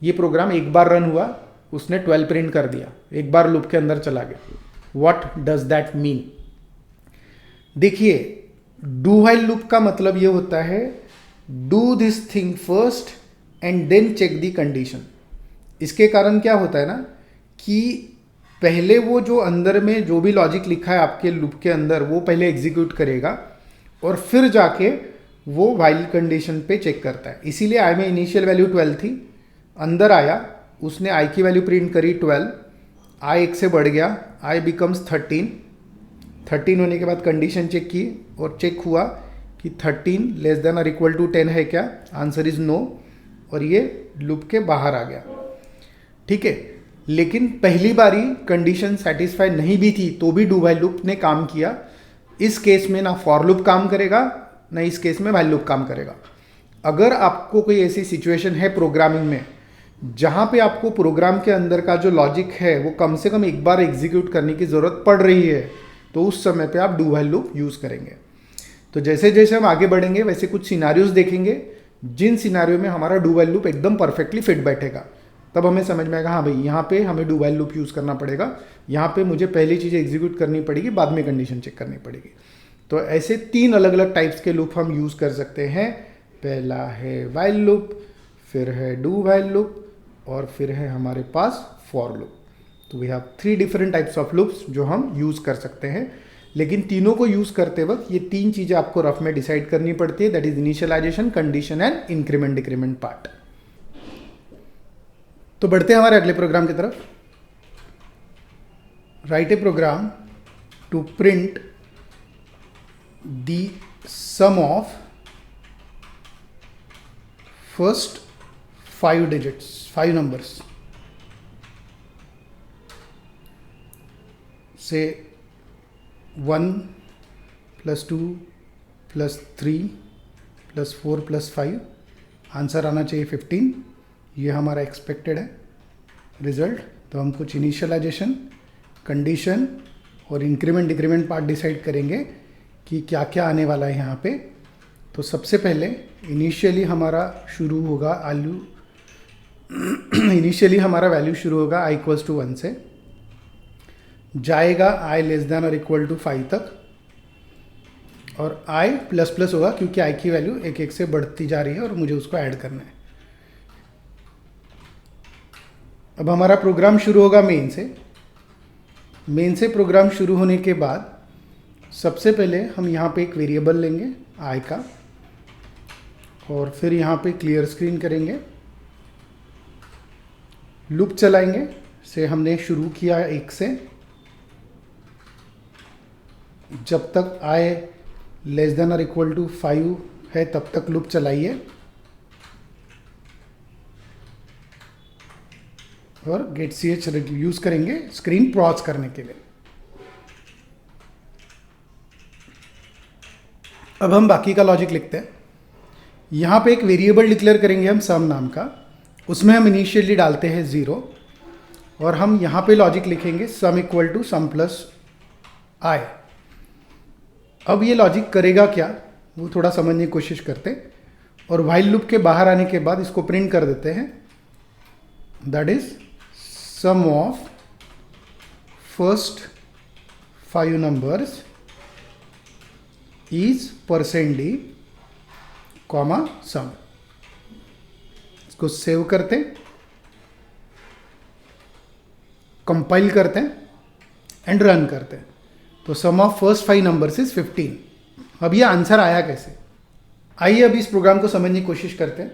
ये प्रोग्राम एक बार रन हुआ, उसने 12 प्रिंट कर दिया, एक बार लूप के अंदर चला गया। What does that mean? देखिए, डू व्हाइल लूप का मतलब ये होता है do this thing first and then check the condition. इसके कारण क्या होता है ना कि पहले वो जो अंदर में जो भी लॉजिक लिखा है आपके लूप के अंदर, वो पहले एग्जीक्यूट करेगा और फिर जाके वो व्हाइल कंडीशन पे चेक करता है। इसीलिए आई में इनिशियल वैल्यू 12 थी, अंदर आया, उसने आई की वैल्यू प्रिंट करी 12, आई एक से बढ़ गया, आई बिकम्स 13 होने के बाद कंडीशन चेक की और चेक हुआ कि 13 लेस देन और इक्वल टू 10 है क्या? आंसर इज नो, और ये लूप के बाहर आ गया। ठीक है, लेकिन पहली बारी कंडीशन सेटिस्फाई नहीं भी थी तो भी डू व्हाइल लूप ने काम किया। इस केस में ना फॉर लूप काम करेगा, ना इस केस में व्हाइल लूप काम करेगा। अगर आपको कोई ऐसी सिचुएशन है प्रोग्रामिंग में जहाँ पे आपको प्रोग्राम के अंदर का जो लॉजिक है वो कम से कम एक बार एग्जीक्यूट करने की ज़रूरत पड़ रही है, तो उस समय पे आप डू व्हाइल लूप यूज़ करेंगे। तो जैसे जैसे हम आगे बढ़ेंगे वैसे कुछ सिनारियोज देखेंगे, जिन सिनारियो में हमारा डू व्हाइल लूप एकदम परफेक्टली फिट बैठेगा, तब हमें समझ में आएगा हाँ भाई यहाँ पे हमें डू व्हाइल लूप यूज़ करना पड़ेगा, यहाँ पे मुझे पहली चीज़ एग्जीक्यूट करनी पड़ेगी, बाद में कंडीशन चेक करनी पड़ेगी। तो ऐसे 3 अलग अलग टाइप्स के लूप हम यूज़ कर सकते हैं। पहला है व्हाइल लूप, फिर है डू व्हाइल लूप, और फिर है हमारे पास फॉर लूप। तो we have 3 different types of loops जो हम यूज़ कर सकते हैं। लेकिन तीनों को यूज़ करते वक्त ये 3 चीज़ें आपको रफ में डिसाइड करनी पड़ती है, that is initialization, condition and increment decrement part. तो बढ़ते हैं हमारे अगले प्रोग्राम की तरफ। Write a program to print the sum of first 5 digits, 5 numbers. Say 1 + 2 + 3 + 4 + 5, answer आना चाहिए 15। ये हमारा एक्सपेक्टेड है रिजल्ट। तो हम कुछ इनिशियलाइजेशन, कंडीशन और इंक्रीमेंट डिक्रीमेंट पार्ट डिसाइड करेंगे कि क्या क्या आने वाला है यहाँ पे। तो सबसे पहले इनिशियली हमारा शुरू होगा इनिशियली हमारा वैल्यू शुरू होगा i = 1 से, जाएगा i <= 5 तक, और i ++ होगा क्योंकि i की वैल्यू एक एक से बढ़ती जा रही है और मुझे उसको ऐड करना है। अब हमारा प्रोग्राम शुरू होगा मेन से। मेन से प्रोग्राम शुरू होने के बाद सबसे पहले हम यहाँ पे एक वेरिएबल लेंगे i का, और फिर यहाँ पे क्लियर स्क्रीन करेंगे, लूप चलाएंगे। से हमने शुरू किया 1 से, जब तक i <= 5 है तब तक लूप चलाइए, और गेट ch यूज करेंगे स्क्रीन पॉज करने के लिए। अब हम बाकी का लॉजिक लिखते हैं। यहाँ पे एक वेरिएबल डिक्लेयर करेंगे हम सम नाम का, उसमें हम इनिशियली डालते हैं 0, और हम यहाँ पे लॉजिक लिखेंगे सम = सम + i। अब ये लॉजिक करेगा क्या वो थोड़ा समझने की कोशिश करते, और व्हाइल लूप के बाहर आने के बाद इसको प्रिंट कर देते हैं, that is sum of first 5 numbers is percent D comma sum. इसको सेव करते हैं, कंपाइल करते हैं एंड रन करते हैं। तो सम ऑफ फर्स्ट 5 नंबर्स इज 15। अब ये आंसर आया कैसे? आइए अभी इस प्रोग्राम को समझने की कोशिश करते हैं।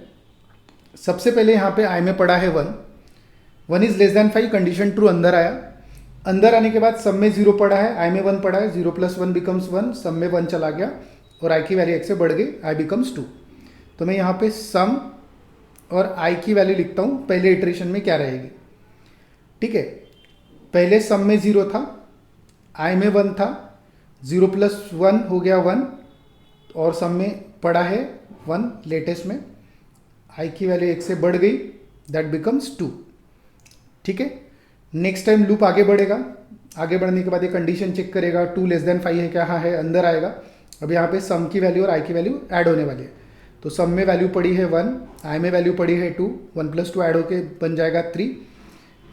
सबसे पहले यहाँ पे आई में पड़ा है 1 is less than 5, condition true, अंदर आया। अंदर आने के बाद सम में 0 पड़ा है, आई में 1 पड़ा है, 0 + 1 बिकम्स 1, सम में 1 चला गया और आई की वैल्यू 1 से बढ़ गई, आई बिकम्स 2। तो मैं यहाँ पे सम और आई की वैल्यू लिखता हूँ पहले इटरेशन में क्या रहेगी। ठीक है, पहले सम में 0 था, आई में 1 था, 0 + 1 हो गया 1 और सम में पड़ा है 1 लेटेस्ट में, आई की वैल्यू 1 से बढ़ गई, दैट बिकम्स 2। ठीक है, नेक्स्ट टाइम लूप आगे बढ़ेगा, आगे बढ़ने के बाद ये कंडीशन चेक करेगा 2 लेस देन 5 है क्या, हाँ है, अंदर आएगा। अब यहाँ पे सम की वैल्यू और आई की वैल्यू ऐड होने वाली है। तो सम में वैल्यू पड़ी है 1, आई में वैल्यू पड़ी है 2, 1 + 2 ऐड होके बन जाएगा 3,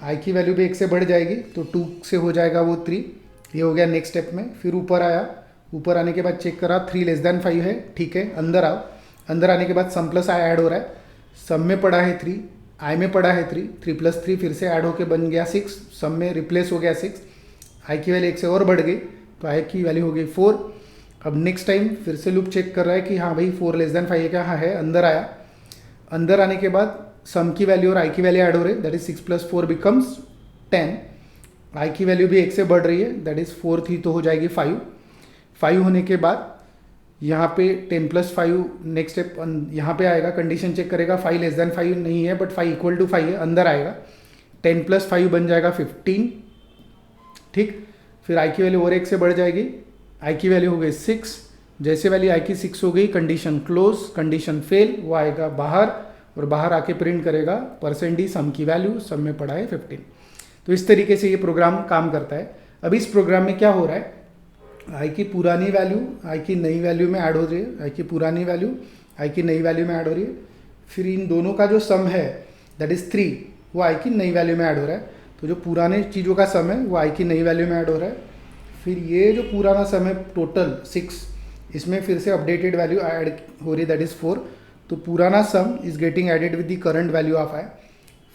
आई की वैल्यू भी 1 से बढ़ जाएगी तो 2 से हो जाएगा वो 3। ये हो गया नेक्स्ट स्टेप में। फिर ऊपर आया, ऊपर आने के बाद चेक करा 3 लेस देन 5 है, ठीक है, अंदर आओ। अंदर आने के बाद सम प्लस आई ऐड हो रहा है, सम में पड़ा है 3, आई में पड़ा है 3, 3 + 3 फिर से ऐड होके बन गया 6, सम में रिप्लेस हो गया 6, आई की वैल्यू 1 से और बढ़ गई तो आई की वैल्यू हो गई 4। अब नेक्स्ट टाइम फिर से लूप चेक कर रहा है कि हाँ भाई 4 लेस देन 5 है क्या, हाँ है, अंदर आया। अंदर आने के बाद सम की वैल्यू और आई की वैल्यू ऐड हो रही है, दैट इज 6 + 4 बिकम्स 10, आई की वैल्यू भी 1 से बढ़ रही है, दैट इज 4 थी तो हो जाएगी 5। 5 होने के बाद यहाँ पे 10 + 5 नेक्स्ट स्टेप यहाँ पे आएगा, कंडीशन चेक करेगा 5 लेस देन 5 नहीं है बट 5 = 5 है, अंदर आएगा, 10 + 5 बन जाएगा 15। ठीक, फिर आई की वैल्यू और 1 से बढ़ जाएगी, आई की वैल्यू हो गई 6, जैसे वैल्यू आई की 6 हो गई, कंडीशन क्लोज, कंडीशन फेल, वो आएगा बाहर और बाहर आके प्रिंट करेगा परसेंट डी सम की वैल्यू, सम में पड़ा है 15। तो इस तरीके से ये प्रोग्राम काम करता है। अब इस प्रोग्राम में क्या हो रहा है, आई की पुरानी वैल्यू आई की नई वैल्यू में ऐड हो रही है, आई की पुरानी वैल्यू आई की नई वैल्यू में ऐड हो रही है, फिर इन दोनों का जो सम है दैट इज़ 3 वो आई की नई वैल्यू में ऐड हो रहा है। तो जो पुराने चीज़ों का सम है वो आई की नई वैल्यू में ऐड हो रहा है, फिर ये जो पुराना सम है टोटल 6, इसमें फिर से अपडेटेड वैल्यू ऐड हो रही है दैट इज़ 4। तो पुराना sum is getting added with the current value of i.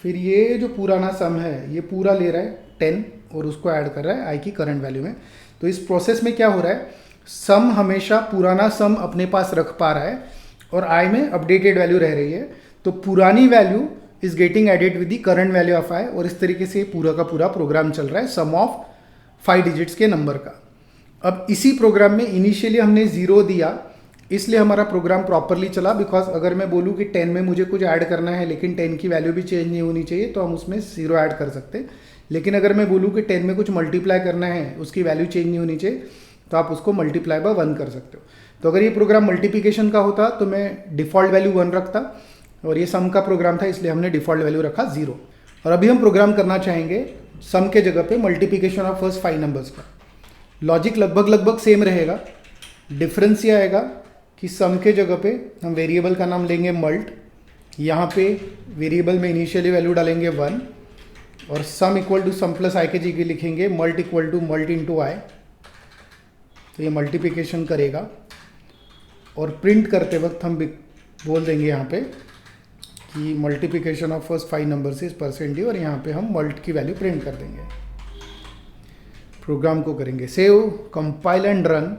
फिर ये जो पुराना सम है ये पूरा ले रहा है 10 और उसको ऐड कर रहा है आई की करंट वैल्यू में। तो इस प्रोसेस में क्या हो रहा है, सम हमेशा पुराना सम अपने पास रख पा रहा है और आई में अपडेटेड वैल्यू रह रही है। तो पुरानी value is getting added with the current value of i और इस तरीके से पूरा का पूरा प्रोग्राम चल रहा है सम ऑफ 5 डिजिट्स के नंबर का। अब इसी प्रोग्राम में इनिशियली हमने 0 दिया इसलिए हमारा प्रोग्राम प्रॉपरली चला, बिकॉज अगर मैं बोलूँ कि 10 में मुझे कुछ ऐड करना है लेकिन 10 की वैल्यू भी चेंज नहीं होनी चाहिए तो हम उसमें 0 ऐड कर सकते हैं। लेकिन अगर मैं बोलूँ कि 10 में कुछ मल्टीप्लाई करना है उसकी वैल्यू चेंज नहीं होनी चाहिए तो आप उसको मल्टीप्लाई बाय 1 कर सकते हो। तो अगर ये प्रोग्राम मल्टीप्लिकेशन का होता तो मैं डिफ़ॉल्ट वैल्यू 1 रखता और ये सम का प्रोग्राम था इसलिए हमने डिफ़ॉल्ट वैल्यू रखा 0। और अभी हम प्रोग्राम करना चाहेंगे सम के जगह पे मल्टीप्लिकेशन ऑफ फर्स्ट 5 नंबर्स का। लॉजिक लगभग सेम रहेगा, डिफरेंस ये आएगा कि सम के जगह पे हम वेरिएबल का नाम लेंगे मल्ट, यहाँ पे वेरिएबल में इनिशियली वैल्यू डालेंगे 1 और sum equal to sum plus i के जगह लिखेंगे mult equal to mult into i. तो ये मल्टीप्लिकेशन करेगा और प्रिंट करते वक्त हम बोल देंगे यहाँ पे कि multiplication of first 5 numbers is percent D और यहाँ पे हम मल्ट की वैल्यू प्रिंट कर देंगे। प्रोग्राम को करेंगे सेव, कंपाइल एंड रन।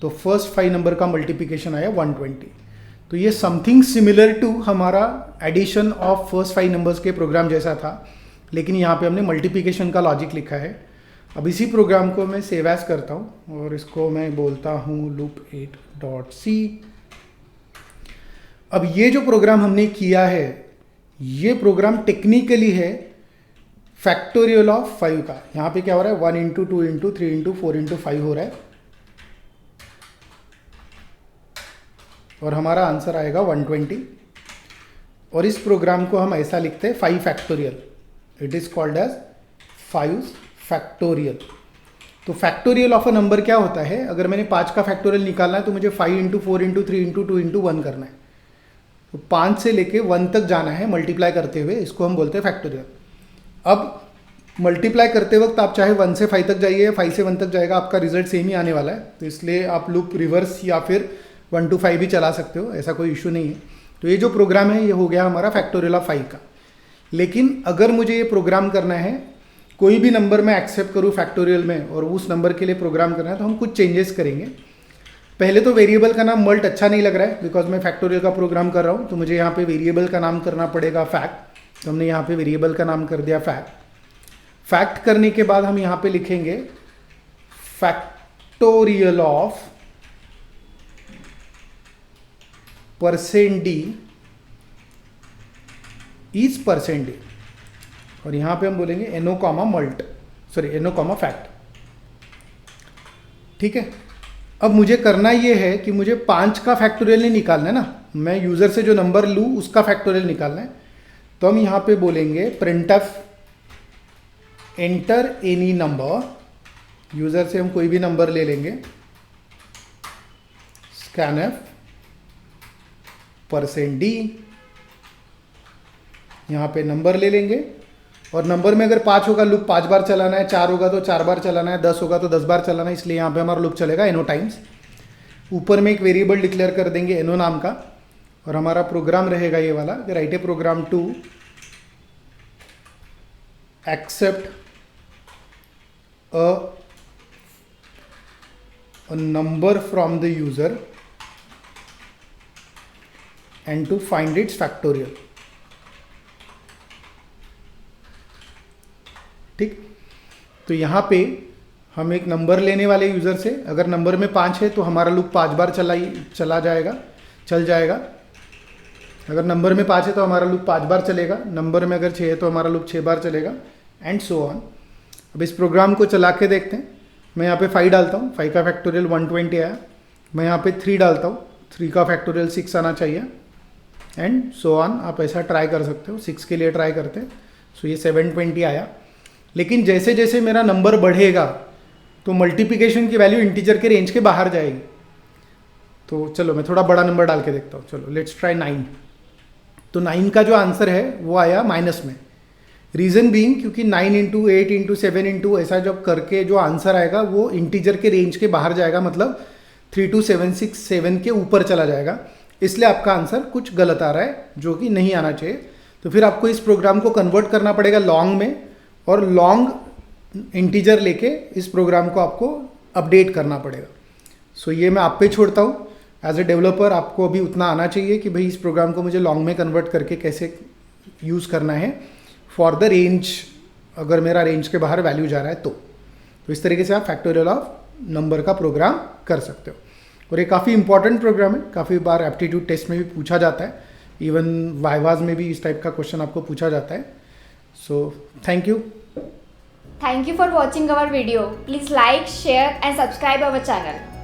तो फर्स्ट 5 नंबर का मल्टीप्लिकेशन आया 120। तो ये समथिंग सिमिलर टू हमारा एडिशन ऑफ फर्स्ट 5 नंबर्स के प्रोग्राम जैसा था, लेकिन यहाँ पे हमने मल्टीप्लिकेशन का लॉजिक लिखा है। अब इसी प्रोग्राम को मैं सेव एज करता हूँ और इसको मैं बोलता हूँ loop8.c। अब ये जो प्रोग्राम हमने किया है ये प्रोग्राम टेक्निकली है फैक्टोरियल ऑफ 5 का। यहाँ पे क्या हो रहा है 1 इंटू 2 इंटू 3 इंटू 4 इंटू 5 हो रहा है और हमारा आंसर आएगा 120। और इस प्रोग्राम को हम ऐसा लिखते हैं 5 factorial, it is called as 5 factorial. तो फैक्टोरियल ऑफ अ नंबर क्या होता है, अगर मैंने 5 का फैक्टोरियल निकालना है तो मुझे 5 इंटू 4 इंटू 3 इंटू 2 इंटू 1 करना है। तो 5 से लेके 1 तक जाना है मल्टीप्लाई करते हुए, इसको हम बोलते हैं फैक्टोरियल। अब मल्टीप्लाई करते वक्त आप चाहे 1 से 5 तक जाइए या 5 से 1 तक जाएगा, आपका रिजल्ट सेम ही आने वाला है। तो इसलिए आप लूप रिवर्स या फिर 1 to 5 भी चला सकते हो, ऐसा कोई इशू नहीं है। तो ये जो प्रोग्राम है ये हो गया हमारा फैक्टोरियल ऑफ 5 का। लेकिन अगर मुझे ये प्रोग्राम करना है, कोई भी नंबर मैं एक्सेप्ट करूँ फैक्टोरियल में और उस नंबर के लिए प्रोग्राम करना है, तो हम कुछ चेंजेस करेंगे। पहले तो वेरिएबल का नाम मल्ट अच्छा नहीं लग रहा है, बिकॉज मैं फैक्टोरियल का प्रोग्राम कर रहा हूँ, तो मुझे यहाँ पे वेरिएबल का नाम करना पड़ेगा फैक्ट। तो हमने यहाँ पे वेरिएबल का नाम कर दिया फैक्ट। फैक्ट करने के बाद हम यहाँ पे लिखेंगे factorial of %d is %d, और यहाँ पे हम बोलेंगे एनो कॉमा मल्ट, सॉरी एनो कॉमा फैक्ट। ठीक है, अब मुझे करना ये है कि मुझे 5 का फैक्टोरियल नहीं निकालना है ना, मैं यूज़र से जो नंबर लूँ उसका फैक्टोरियल निकालना है। तो हम यहाँ पे बोलेंगे printf enter any number, user से हम कोई भी नंबर ले लेंगे, scanf %d, यहाँ पे नंबर ले लेंगे, और नंबर में अगर 5 होगा लूप 5 बार चलाना है, 4 होगा तो 4 बार चलाना है, 10 होगा तो 10 बार चलाना है, इसलिए यहाँ पे हमारा लूप चलेगा एनो टाइम्स। ऊपर में एक वेरिएबल डिक्लेयर कर देंगे एनो नाम का, और हमारा प्रोग्राम रहेगा ये वाला, write a program to accept a number from the user and to find its factorial। ठीक, तो यहाँ पे हम एक नंबर लेने वाले यूज़र से, अगर नंबर में 5 है तो हमारा लूप 5 बार चल जाएगा। अगर नंबर में 5 है तो हमारा लूप 5 बार चलेगा, नंबर में अगर 6 है तो हमारा लूप 6 बार चलेगा, एंड सो ऑन। अब इस प्रोग्राम को चला के देखते हैं। मैं यहाँ पे 5 डालता हूँ, 5 का फैक्टोरियल 120 आया। मैं यहाँ पे 3 डालता हूँ, 3 का फैक्टोरियल 6 आना चाहिए, एंड सो ऑन। आप ऐसा ट्राई कर सकते हो, 6 के लिए ट्राई करते हैं। सो ये 720 आया। लेकिन जैसे जैसे मेरा नंबर बढ़ेगा तो मल्टीप्लिकेशन की वैल्यू इंटीजर के रेंज के बाहर जाएगी। तो चलो मैं थोड़ा बड़ा नंबर डाल के देखता हूँ। चलो लेट्स ट्राई 9। तो 9 का जो आंसर है वो आया माइनस में। रीज़न बीइंग क्योंकि 9 इंटू 8 इंटू 7 इंटू ऐसा जब करके जो आंसर आएगा वो इंटीजर के रेंज के बाहर जाएगा, मतलब 32767 के ऊपर चला जाएगा। इसलिए आपका आंसर कुछ गलत आ रहा है, जो कि नहीं आना चाहिए। तो फिर आपको इस प्रोग्राम को कन्वर्ट करना पड़ेगा लॉन्ग में, और लॉन्ग इंटीजर लेके इस प्रोग्राम को आपको अपडेट करना पड़ेगा। सो ये मैं आप पे छोड़ता हूँ। एज ए डेवलपर आपको अभी उतना आना चाहिए कि भाई इस प्रोग्राम को मुझे लॉन्ग में कन्वर्ट करके कैसे यूज़ करना है फॉर द रेंज, अगर मेरा रेंज के बाहर वैल्यू जा रहा है तो इस तरीके से आप फैक्टोरियल ऑफ नंबर का प्रोग्राम कर सकते हो। और ये काफ़ी इंपॉर्टेंट प्रोग्राम है, काफ़ी बार एप्टीट्यूड टेस्ट में भी पूछा जाता है, इवन वाइवाज में भी इस टाइप का क्वेश्चन आपको पूछा जाता है। So thank you. Thank you for watching our video. Please like, share and subscribe our channel.